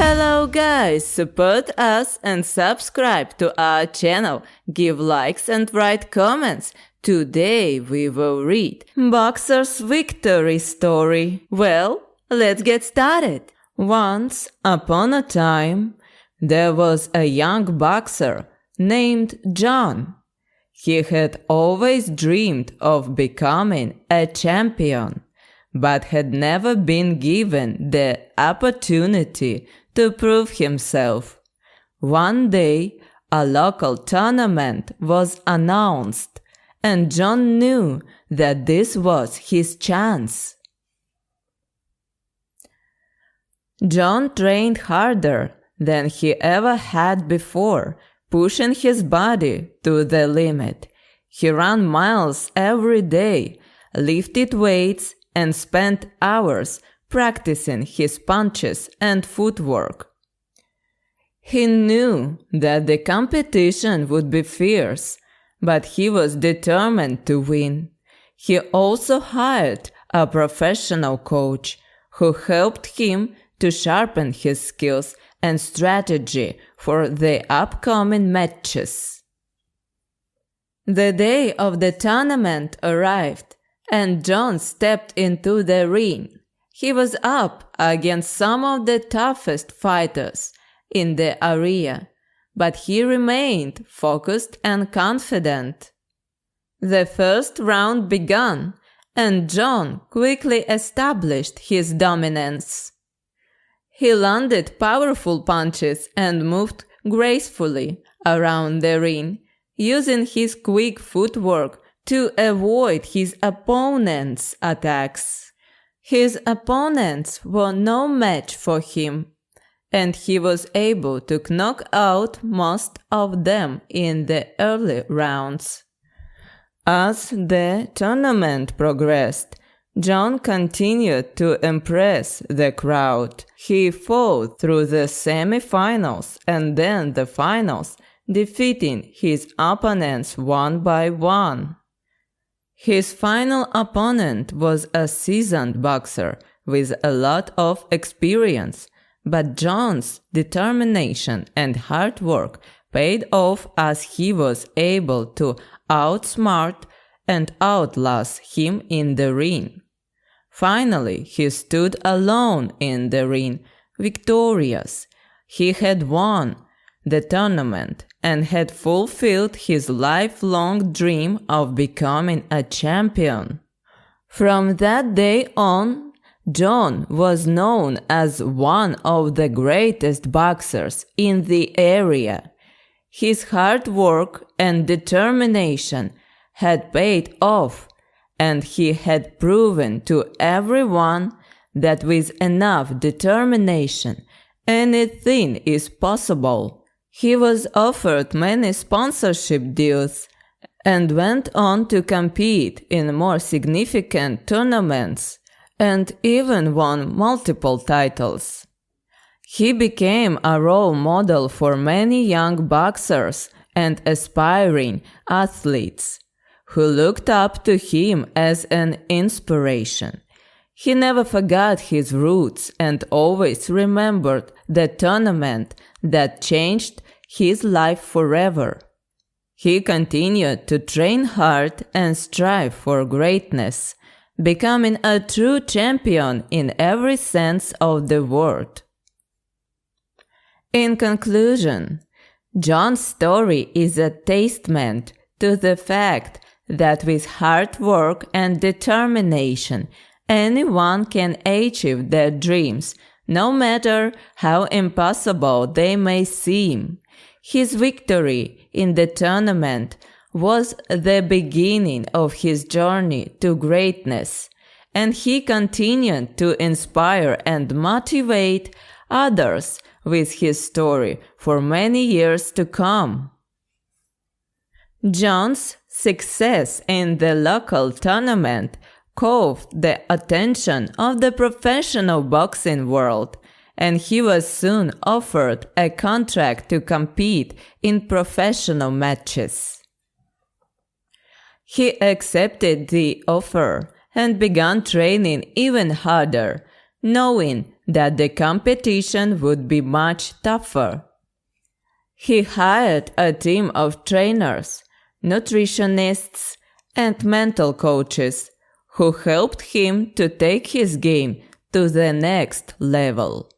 Hello guys, support us and subscribe to our channel, give likes and write comments. Today we will read Boxer's Victory Story. Well, let's get started. Once upon a time, there was a young boxer named John. He had always dreamed of becoming a champion, but had never been given the opportunity to prove himself. One day, a local tournament was announced, and John knew that this was his chance. John trained harder than he ever had before, pushing his body to the limit. He ran miles every day, lifted weights, and spent hours practicing his punches and footwork. He knew that the competition would be fierce, but he was determined to win. He also hired a professional coach who helped him to sharpen his skills and strategy for the upcoming matches. The day of the tournament arrived, and John stepped into the ring. He was up against some of the toughest fighters in the area, but he remained focused and confident. The first round began, and John quickly established his dominance. He landed powerful punches and moved gracefully around the ring, using his quick footwork to avoid his opponent's attacks. His opponents were no match for him, and he was able to knock out most of them in the early rounds. As the tournament progressed, John continued to impress the crowd. He fought through the semi-finals and then the finals, defeating his opponents one by one. His final opponent was a seasoned boxer with a lot of experience, but John's determination and hard work paid off as he was able to outsmart and outlast him in the ring. Finally, he stood alone in the ring, victorious. He had won the tournament and had fulfilled his lifelong dream of becoming a champion. From that day on, John was known as one of the greatest boxers in the area. His hard work and determination had paid off, and he had proven to everyone that with enough determination, anything is possible. He was offered many sponsorship deals and went on to compete in more significant tournaments and even won multiple titles. He became a role model for many young boxers and aspiring athletes who looked up to him as an inspiration. He never forgot his roots and always remembered the tournament that changed his life forever. He continued to train hard and strive for greatness, becoming a true champion in every sense of the word. In conclusion, John's story is a testament to the fact that with hard work and determination, anyone can achieve their dreams, no matter how impossible they may seem. His victory in the tournament was the beginning of his journey to greatness, and he continued to inspire and motivate others with his story for many years to come. John's success in the local tournament caught the attention of the professional boxing world, and he was soon offered a contract to compete in professional matches. He accepted the offer and began training even harder, knowing that the competition would be much tougher. He hired a team of trainers, nutritionists, and mental coaches who helped him to take his game to the next level.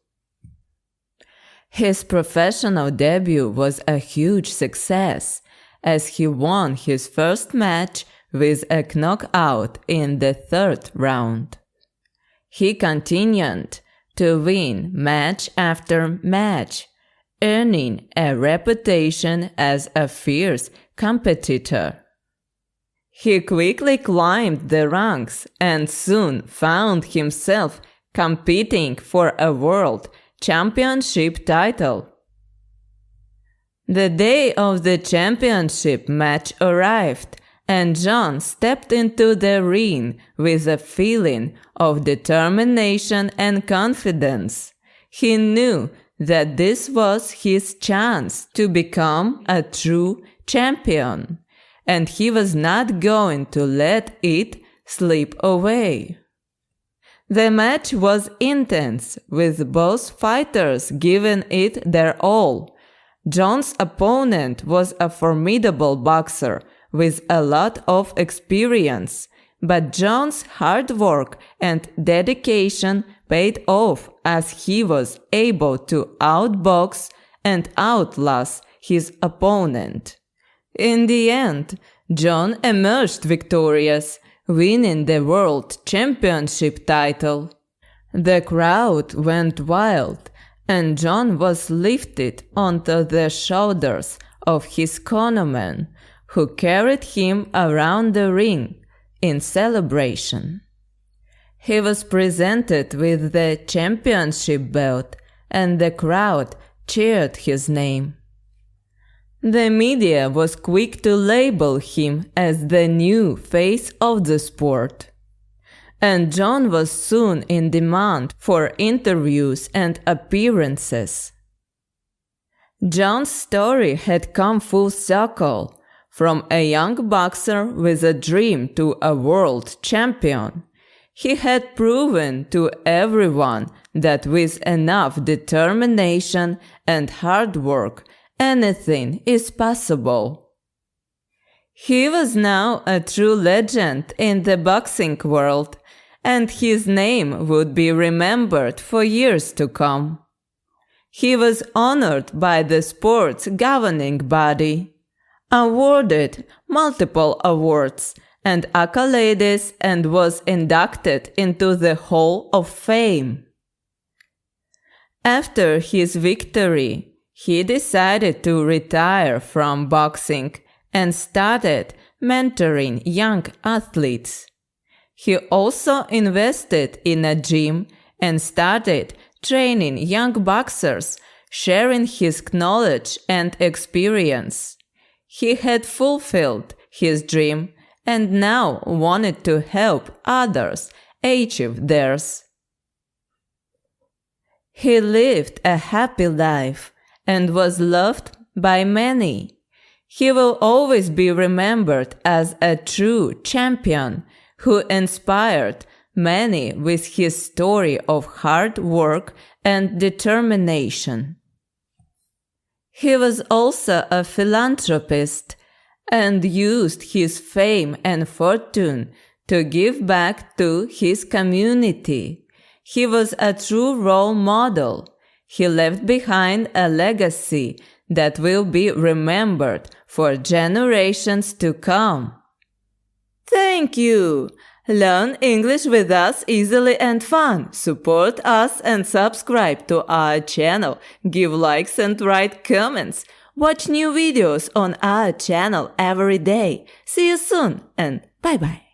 His professional debut was a huge success, as he won his first match with a knockout in the 3rd round. He continued to win match after match, earning a reputation as a fierce competitor. He quickly climbed the ranks and soon found himself competing for a world championship title. The day of the championship match arrived, and John stepped into the ring with a feeling of determination and confidence. He knew that this was his chance to become a true champion, and he was not going to let it slip away. The match was intense, with both fighters giving it their all. John's opponent was a formidable boxer with a lot of experience, but John's hard work and dedication paid off as he was able to outbox and outlast his opponent. In the end, John emerged victorious, winning the World Championship title. The crowd went wild, and John was lifted onto the shoulders of his cornermen, who carried him around the ring in celebration. He was presented with the championship belt, and the crowd cheered his name. The media was quick to label him as the new face of the sport, and John was soon in demand for interviews and appearances. John's story had come full circle, from a young boxer with a dream to a world champion. He had proven to everyone that with enough determination and hard work, anything is possible. He was now a true legend in the boxing world, and his name would be remembered for years to come. He was honored by the sport's governing body, awarded multiple awards and accolades, and was inducted into the Hall of Fame. After his victory, he decided to retire from boxing and started mentoring young athletes. He also invested in a gym and started training young boxers, sharing his knowledge and experience. He had fulfilled his dream and now wanted to help others achieve theirs. He lived a happy life and was loved by many. He will always be remembered as a true champion who inspired many with his story of hard work and determination. He was also a philanthropist and used his fame and fortune to give back to his community. He was a true role model. He left behind a legacy that will be remembered for generations to come. Thank you! Learn English with us easily and fun. Support us and subscribe to our channel. Give likes and write comments. Watch new videos on our channel every day. See you soon and bye-bye.